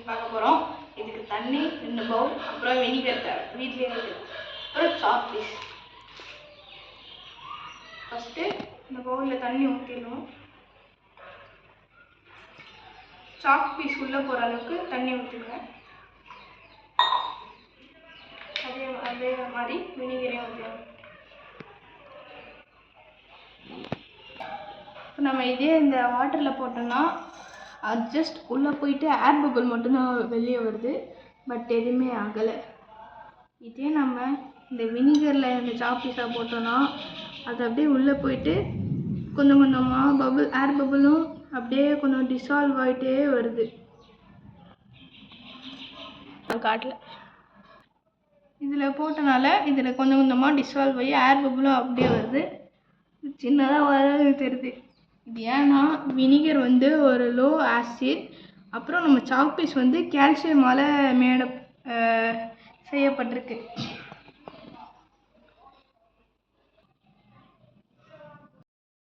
பார்க்க போகிறோம். இதுக்கு தண்ணி 2 பவுல், அப்புறம் வினிகர் தேவை, வீட்லேயே இருக்குது. அப்புறம் சாக் பீஸ். ஃபஸ்ட்டு இந்த பவுலில் தண்ணி ஊற்றிடணும். சாக் பீஸ் உள்ளே போகிற அளவுக்கு தண்ணி ஊற்றிடுவேன். அதே மாதிரி வினிகரையும் ஊற்றிடுவேன். இப்போ நம்ம இதே இந்த வாட்டரில் போட்டோம்னா அது ஜஸ்ட் உள்ளே போயிட்டு ஏர் பபிள் மட்டும்தான் வெளியே வருது, பட் எதுவுமே ஆகலை. இதே நம்ம இந்த வினிகரில் இந்த சாக் பீஸாக போட்டோம்னா அது அப்படியே உள்ளே போயிட்டு கொஞ்சம் கொஞ்சமாக ஏர் பபிளும் அப்படியே கொஞ்சம் டிசால்வ் ஆகிட்டே வருது. காட்டல இதில் போட்டனால இதில் கொஞ்சம் கொஞ்சமாக டிசால்வ் ஆகி ஏர் பபிளும் அப்படியே வருது. சின்னதாக வர தெரியுது. இது ஏன்னா வினிகர் வந்து ஒரு லோ ஆசிட், அப்புறம் நம்ம சாக் பீஸ் வந்து கால்சியமால் செய்யப்பட்டிருக்கு.